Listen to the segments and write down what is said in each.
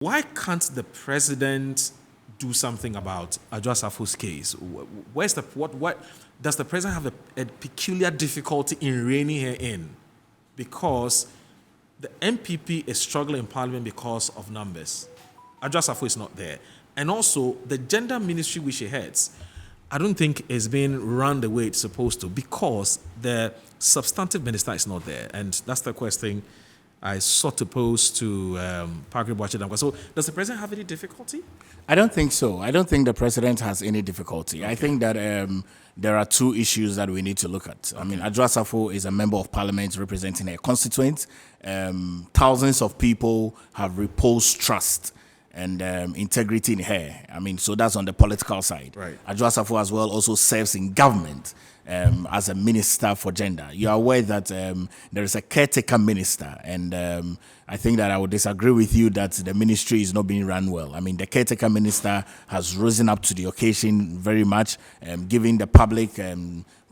why can't the president do something about Adwoa Sarfo's case? What does the president have a peculiar difficulty in reining her in? Because the MPP is struggling in parliament because of numbers. Adwoa Sarfo is not there. And also, the gender ministry which she heads, I don't think is being run the way it's supposed to because the substantive minister is not there. And that's the question I sought to pose to Parker Boachedam. So does the president have any difficulty? I don't think so. I don't think the president has any difficulty. Okay. I think that there are two issues that we need to look at. Okay. I mean, Adwoa Sarfo is a member of parliament representing a constituent. Thousands of people have reposed trust and integrity in her. I mean, so that's on the political side. Right. Adwoa Sarfo as well also serves in government as a minister for gender. You are aware that there is a caretaker minister, and I think that I would disagree with you that the ministry is not being run well. I mean, the caretaker minister has risen up to the occasion very much, giving the public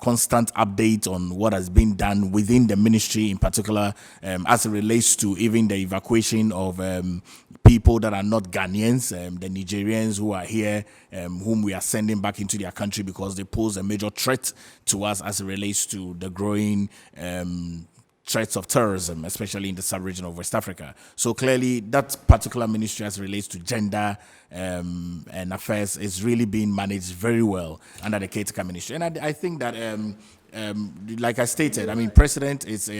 constant update on what has been done within the ministry, in particular as it relates to even the evacuation of people that are not Ghanaians, the Nigerians who are here, whom we are sending back into their country because they pose a major threat to us as it relates to the growing threats of terrorism, especially in the sub-region of West Africa. So clearly, that particular ministry as it relates to gender and affairs is really being managed very well under the caretaker ministry. And I think that, like I stated, I mean, President is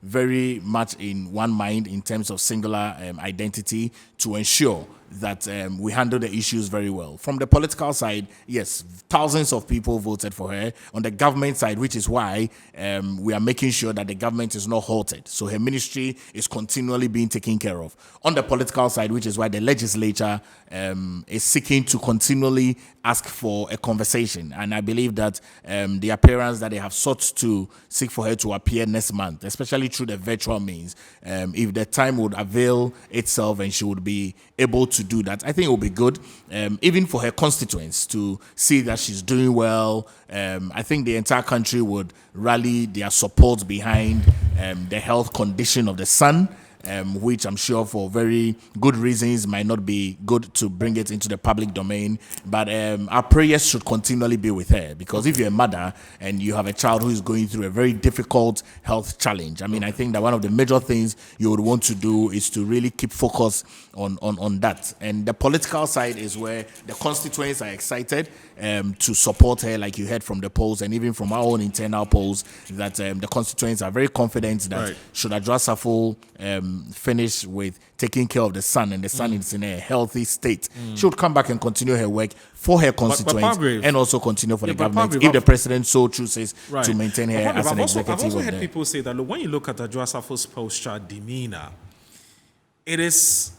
very much in one mind in terms of singular identity to ensure that we handle the issues very well. From the political side, yes, thousands of people voted for her. On the government side, which is why we are making sure that the government is not halted. So her ministry is continually being taken care of. On the political side, which is why the legislature is seeking to continually ask for a conversation. And I believe that the appearance that they have sought to seek for her to appear next month, especially through the virtual means, if the time would avail itself and she would be able to do that, I think it will be good, even for her constituents to see that she's doing well. I think the entire country would rally their support behind the health condition of the son, which I'm sure for very good reasons might not be good to bring it into the public domain. But our prayers should continually be with her, because if you're a mother and you have a child who is going through a very difficult health challenge, I mean, I think that one of the major things you would want to do is to really keep focus on that. And the political side is where the constituents are excited to support her, like you heard from the polls and even from our own internal polls, that the constituents are very confident that should Adwoa Sarfo finish with taking care of the son, and the son is in a healthy state, she would come back and continue her work for her constituents and also continue for the government if the president so chooses to maintain her as an executive. I've also heard people say that when you look at Adwoa Sarfo's posture demeanor, it is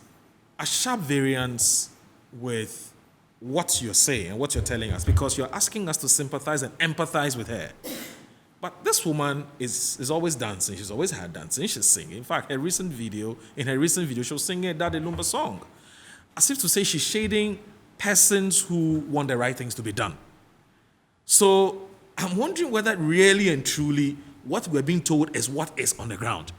a sharp variance with what you're saying and what you're telling us, because you're asking us to sympathize and empathize with her. But this woman is always dancing. She's always had dancing. She's singing. In fact, in her recent video, she was singing a Daddy Lumba song, as if to say she's shading persons who want the right things to be done. So I'm wondering whether really and truly what we're being told is what is on the ground.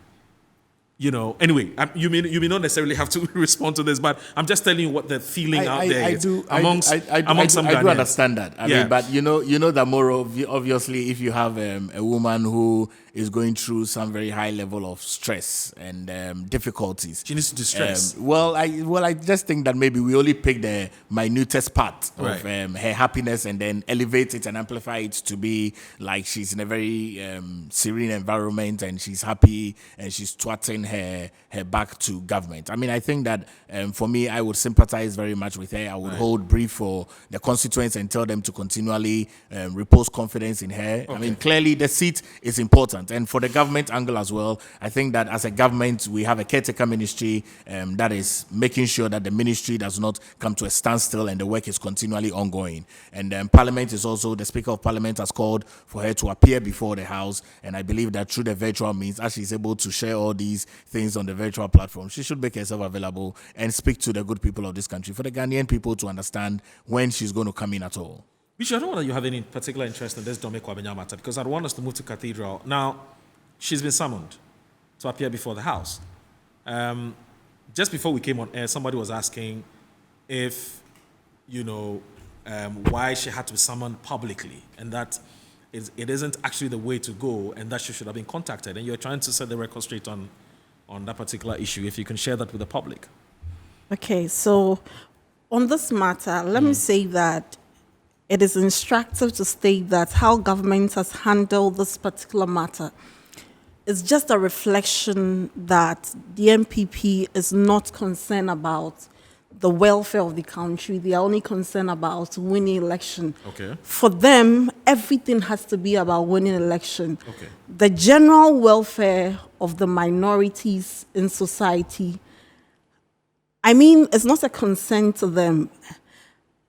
You know, anyway, you may not necessarily have to respond to this, but I'm just telling you what the feeling out there is among some Ghanaians. I do understand that. I mean, but you know that more obviously, if you have a woman who is going through some very high level of stress and difficulties, she needs to distress. I just think that maybe we only pick the minutest part of her happiness and then elevate it and amplify it to be like she's in a very serene environment and she's happy and she's twatting her back to government. I mean, I think that for me, I would sympathize very much with her. I would hold brief for the constituents and tell them to continually repose confidence in her. I mean, clearly the seat is important. And for the government angle as well, I think that as a government, we have a caretaker ministry that is making sure that the ministry does not come to a standstill and the work is continually ongoing. And Parliament is also, the Speaker of Parliament has called for her to appear before the House. And I believe that through the virtual means, as she's able to share all these things on the virtual platform, she should make herself available and speak to the good people of this country, for the Ghanaian people to understand when she's going to come in at all. Bishop, I don't know whether you have any particular interest in this Dome Kwabena matter, because I want us to move to Cathedral. Now, she's been summoned to appear before the House. just before we came on air, somebody was asking if, why she had to be summoned publicly, and that it isn't actually the way to go, and that she should have been contacted. And you're trying to set the record straight on that particular issue. If you can share that with the public. Okay, so on this matter, let me say that it is instructive to state that how government has handled this particular matter is just a reflection that the MPP is not concerned about the welfare of the country. They are only concerned about winning election. Okay. For them, everything has to be about winning election. Okay. The general welfare of the minorities in society, it's not a concern to them.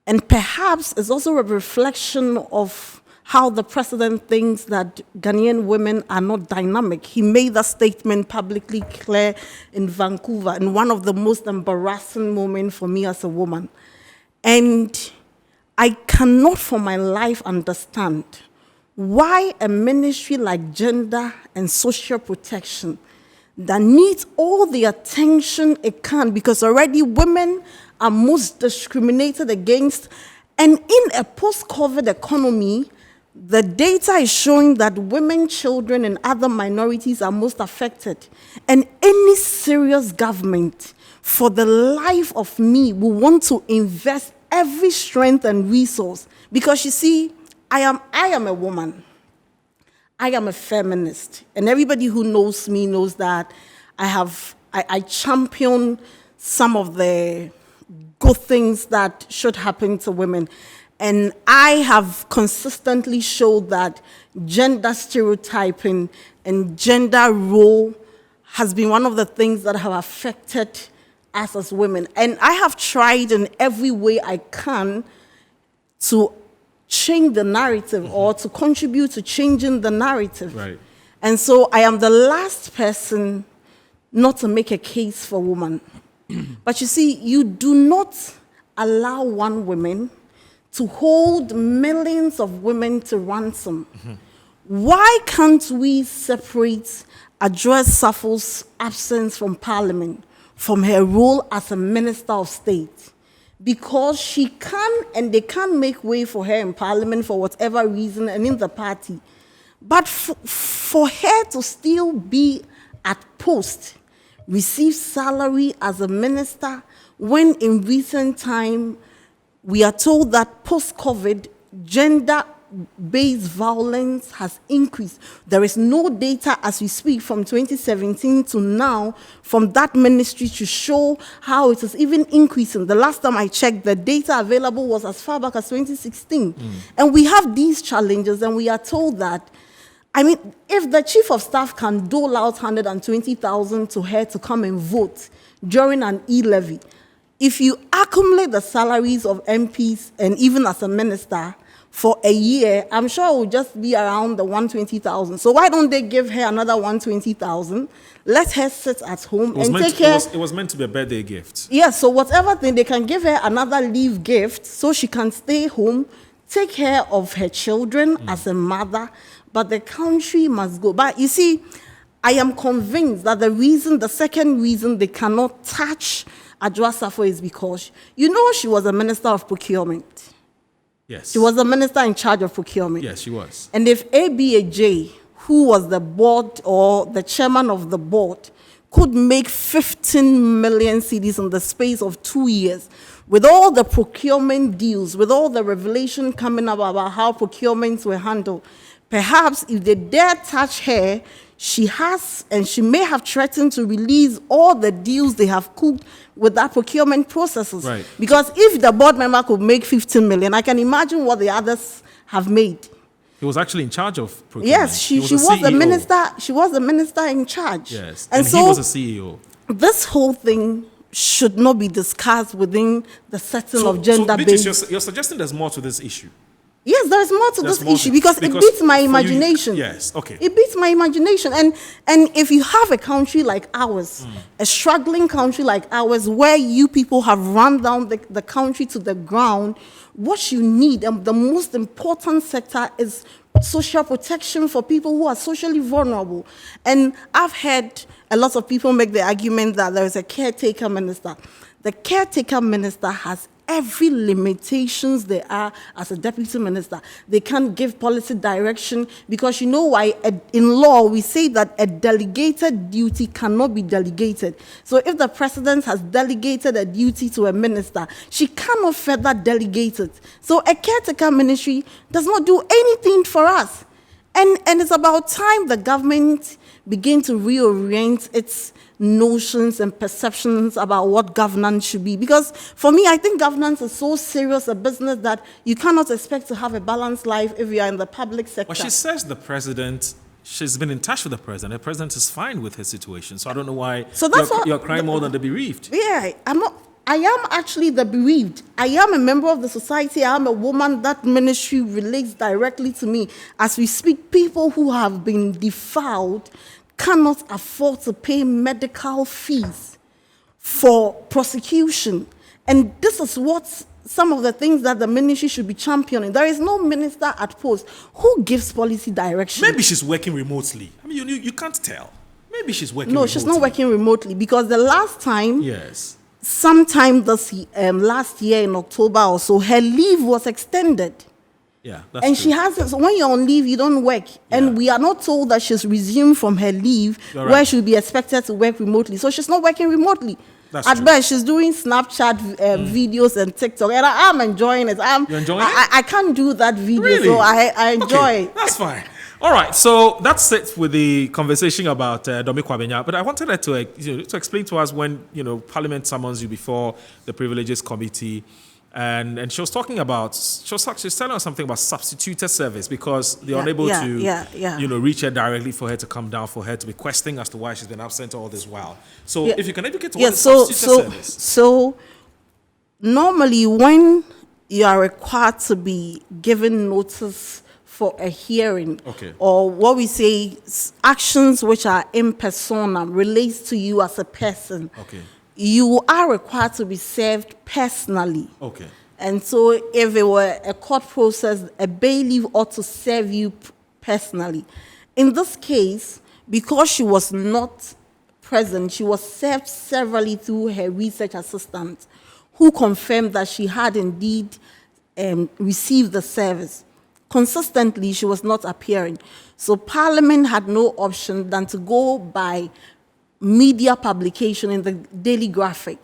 And perhaps it's also a reflection of how the president thinks that Ghanaian women are not dynamic. He made that statement publicly clear in Vancouver in one of the most embarrassing moments for me as a woman. And I cannot for my life understand why a ministry like Gender and Social Protection that needs all the attention it can, because already women are most discriminated against. And in a post-COVID economy, the data is showing that women, children, and other minorities are most affected. And any serious government, for the life of me, will want to invest every strength and resource. Because you see, I am a woman. I am a feminist. And everybody who knows me knows that I champion some of the good things that should happen to women. And I have consistently showed that gender stereotyping and gender role has been one of the things that have affected us as women. And I have tried in every way I can to change the narrative or to contribute to changing the narrative. Right. And so I am the last person not to make a case for women. But you see, you do not allow one woman to hold millions of women to ransom. Why can't we separate Adwoa Sarfo's absence from Parliament from her role as a Minister of State? Because she can, and they can make way for her in Parliament for whatever reason and in the party. But for her to still be at post, receive salary as a minister, when in recent time, we are told that post-COVID, gender-based violence has increased. There is no data as we speak from 2017 to now from that ministry to show how it is even increasing. The last time I checked, the data available was as far back as 2016. And we have these challenges, and we are told that, if the chief of staff can dole out 120,000 to her to come and vote during an e-levy, if you accumulate the salaries of MPs and even as a minister for a year, I'm sure it will just be around the 120,000. So why don't they give her another 120,000? Let her sit at home and take care. It was meant to be a birthday gift. Yes, so whatever thing, they can give her another leave gift so she can stay home, take care of her children as a mother, but the country must go. But you see, I am convinced that the second reason they cannot touch Adwoa Sarfo is because, she was a Minister of Procurement. Yes. She was the minister in charge of procurement. Yes, she was. And if ABAJ, who was the board or the chairman of the board, could make 15 million cedis in the space of 2 years, with all the procurement deals, with all the revelation coming up about how procurements were handled, perhaps if they dare touch her, she may have threatened to release all the deals they have cooked with that procurement processes. Right. Because if the board member could make 15 million, I can imagine what the others have made. He was actually in charge of procurement. Yes, she was the minister. She was the minister in charge. Yes, and so he was a CEO. This whole thing should not be discussed within the setting of gender-based. So you're suggesting there's more to this issue. Yes, there is more to this issue because it beats my imagination. Yes, okay. It beats my imagination. And if you have a country like ours, a struggling country like ours, where you people have run down the country to the ground, what you need, and the most important sector is social protection for people who are socially vulnerable. And I've heard a lot of people make the argument that there is a caretaker minister. The caretaker minister has every limitations there are as a deputy minister. They can't give policy direction because you know why? In law, we say that a delegated duty cannot be delegated. So if the president has delegated a duty to a minister, she cannot further delegate it. So a caretaker ministry does not do anything for us. And it's about time the government begin to reorient its notions and perceptions about what governance should be. Because for me, I think governance is so serious a business that you cannot expect to have a balanced life if you are in the public sector. Well, she says she's been in touch with the president. The president is fine with her situation. So I don't know why you're crying more than the bereaved. Yeah, I am actually the bereaved. I am a member of the society. I am a woman. That ministry relates directly to me. As we speak, people who have been defiled cannot afford to pay medical fees for prosecution. And this is what some of the things that the ministry should be championing. There is no minister at post who gives policy direction. Maybe she's working remotely. I mean, you can't tell. Maybe she's working remotely. No, she's not working remotely because the last time, yes, sometime last year in October or so, her leave was extended. Yeah, that's and true. she has this, when you're on leave, you don't work. And we are not told that she's resumed from her leave where she'll be expected to work remotely. So she's not working remotely. That's At true. best, she's doing Snapchat videos and TikTok. And I'm enjoying it. You're enjoying it? I can't do that video, Really? so I enjoy it. That's fine. All right, so that's it with the conversation about Domi Kwabenya. But I wanted her to explain to us when Parliament summons you before the Privileges Committee, and she was talking about she was telling us something about substituted service because they're unable to reach her directly for her to come down, for her to be questioning as to why she's been absent all this while. So if you can educate what is substituted service. So normally when you are required to be given notice for a hearing, or what we say actions which are in persona relates to you as a person, you are required to be served personally. And so if it were a court process, a bailiff ought to serve you personally. In this case, because she was not present, she was served severally through her research assistant, who confirmed that she had indeed received the service. Consistently, she was not appearing. So Parliament had no option than to go by media publication in the Daily Graphic.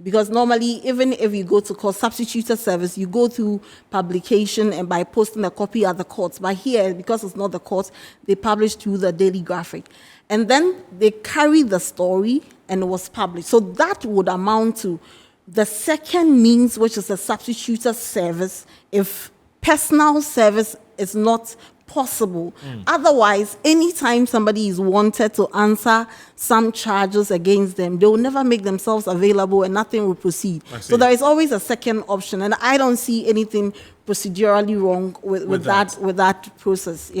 Because normally, even if you go to court, substituted service, you go through publication and by posting a copy at the courts. But here, because it's not the court, they published through the Daily Graphic. And then they carried the story and it was published. So that would amount to the second means, which is a substituted service, if personal service is not possible. Otherwise, anytime somebody is wanted to answer some charges against them, they will never make themselves available and nothing will proceed. So there is always a second option, and I don't see anything procedurally wrong with that process.